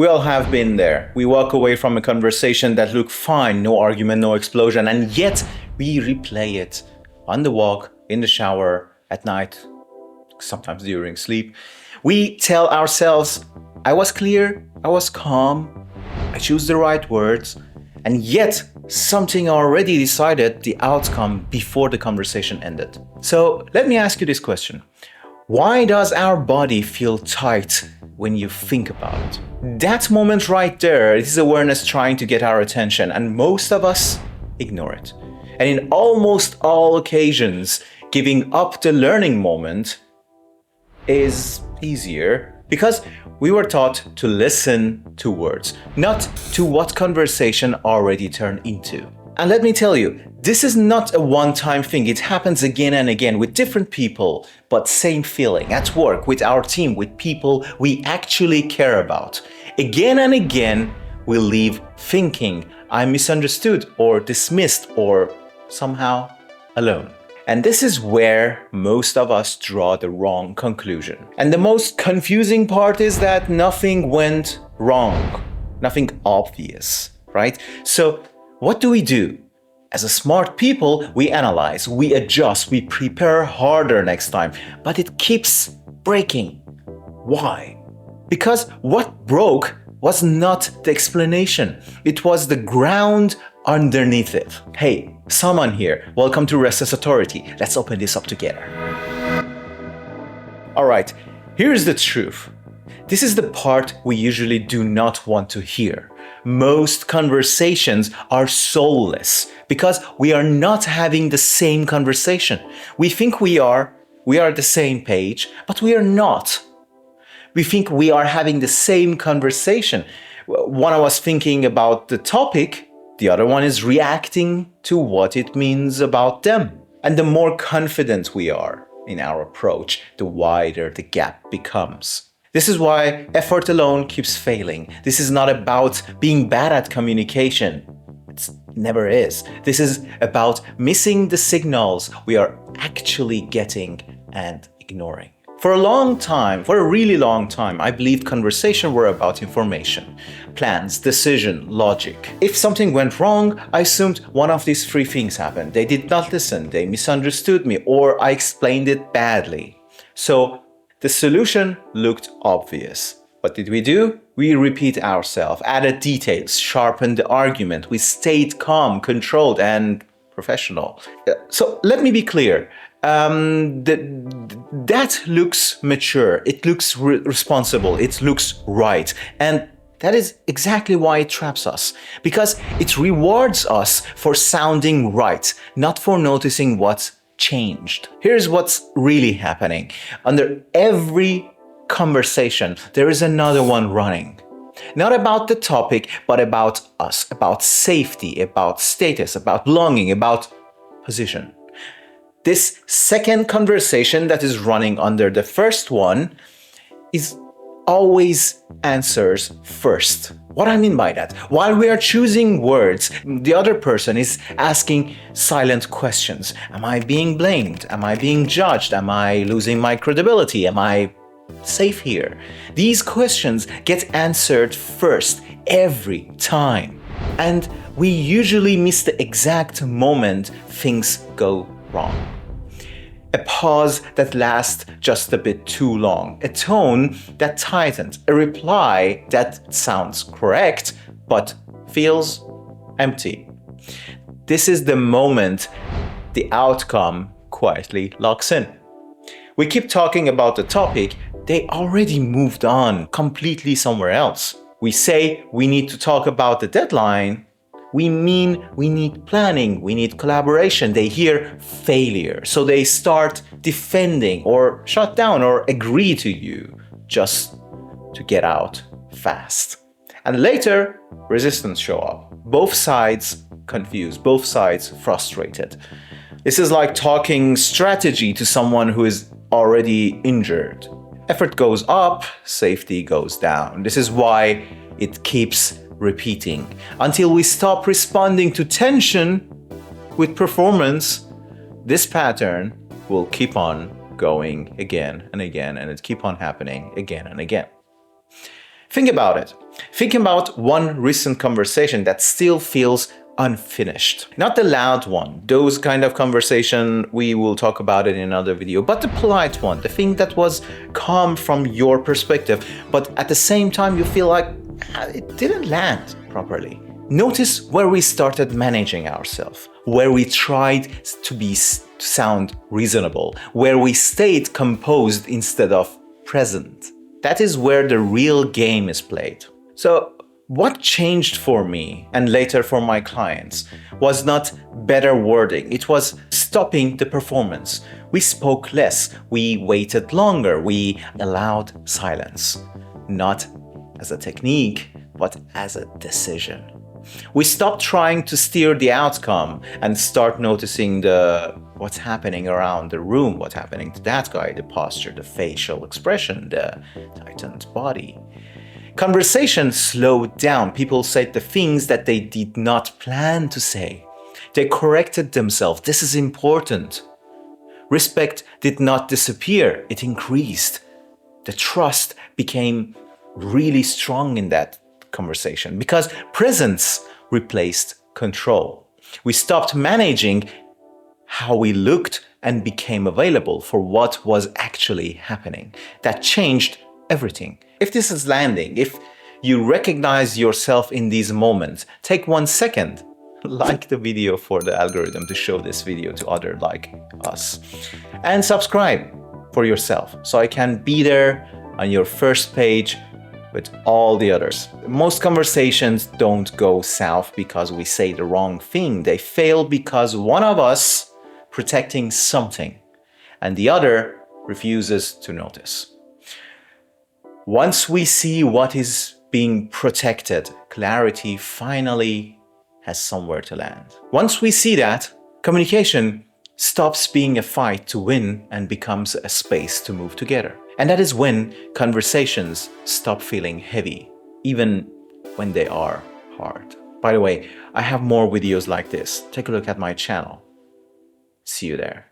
We all have been there. We walk away from a conversation that looked fine, no argument, no explosion, and yet we replay it on the walk, in the shower, at night, sometimes during sleep. We tell ourselves, I was clear, I was calm, I choose the right words, and yet something already decided the outcome before the conversation ended. So let me ask you this question. Why does our body feel tight when you think about it? That moment right there, it is awareness trying to get our attention, and most of us ignore it. And in almost all occasions, giving up the learning moment is easier because we were taught to listen to words, not to what conversation already turned into. And let me tell you, this is not a one-time thing. It happens again and again with different people, but same feeling at work, with our team, with people we actually care about. Again and again, we leave thinking I'm misunderstood or dismissed or somehow alone. And this is where most of us draw the wrong conclusion. And the most confusing part is that nothing went wrong, nothing obvious, right? So what do? As a smart people, we analyze, we adjust, we prepare harder next time, but it keeps breaking. Why? Because what broke was not the explanation. It was the ground underneath it. Hey, someone here, welcome to Restless Authority. Let's open this up together. All right, here's the truth. This is the part we usually do not want to hear. Most conversations are soulless because we are not having the same conversation. We think we are the same page, but we are not. We think we are having the same conversation. One of us thinking about the topic, the other one is reacting to what it means about them. And the more confident we are in our approach, the wider the gap becomes. This is why effort alone keeps failing. This is not about being bad at communication. It never is. This is about missing the signals we are actually getting and ignoring. For a really long time, I believed conversations were about information, plans, decision, logic. If something went wrong, I assumed one of these three things happened. They did not listen, they misunderstood me, or I explained it badly. So the solution looked obvious. What did we do? We repeat ourselves, added details, sharpened the argument. We stayed calm, controlled, and professional. So let me be clear. That looks mature. It looks responsible. It looks right. And that is exactly why it traps us. Because it rewards us for sounding right, not for noticing what's changed. Here's what's really happening. Under every conversation, there is another one running. Not about the topic, but about us, about safety, about status, about belonging, about position. This second conversation that is running under the first one is always answers first. What I mean by that? While we are choosing words, the other person is asking silent questions. Am I being blamed? Am I being judged? Am I losing my credibility? Am I safe here? These questions get answered first every time. And we usually miss the exact moment things go wrong. A pause that lasts just a bit too long, a tone that tightens, a reply that sounds correct but feels empty. This is the moment the outcome quietly locks in. We keep talking about the topic, they already moved on completely somewhere else. We say we need to talk about the deadline. We mean we need planning, we need collaboration. They hear failure, so they start defending or shut down or agree to you just to get out fast. And later, resistance show up. Both sides confused, both sides frustrated. This is like talking strategy to someone who is already injured. Effort goes up, safety goes down. This is why it keeps repeating until we stop responding to tension with performance. This pattern will keep on going again and again, and it keep on happening again and again. Think about it. Think about one recent conversation that still feels unfinished. Not the loud one, those kind of conversation, we will talk about it in another video, but the polite one, the thing that was calm from your perspective, but at the same time you feel like it didn't land properly. Notice where we started managing ourselves, where we tried to sound reasonable, where we stayed composed instead of present. That is where the real game is played. So what changed for me and later for my clients was not better wording, it was stopping the performance. We spoke less, we waited longer, we allowed silence. Not as a technique, but as a decision. We stopped trying to steer the outcome and start noticing what's happening around the room, what's happening to that guy, the posture, the facial expression, the tightened body. Conversation slowed down. People said the things that they did not plan to say. They corrected themselves. This is important. Respect did not disappear, it increased. The trust became really strong in that conversation because presence replaced control. We stopped managing how we looked and became available for what was actually happening. That changed everything. If this is landing, if you recognize yourself in these moments, take 1 second, like the video for the algorithm to show this video to others like us, and subscribe for yourself so I can be there on your first page with all the others. Most conversations don't go south because we say the wrong thing. They fail because one of us protecting something and the other refuses to notice. Once we see what is being protected, clarity finally has somewhere to land. Once we see that, communication stops being a fight to win and becomes a space to move together. And that is when conversations stop feeling heavy, even when they are hard. By the way, I have more videos like this. Take a look at my channel. See you there.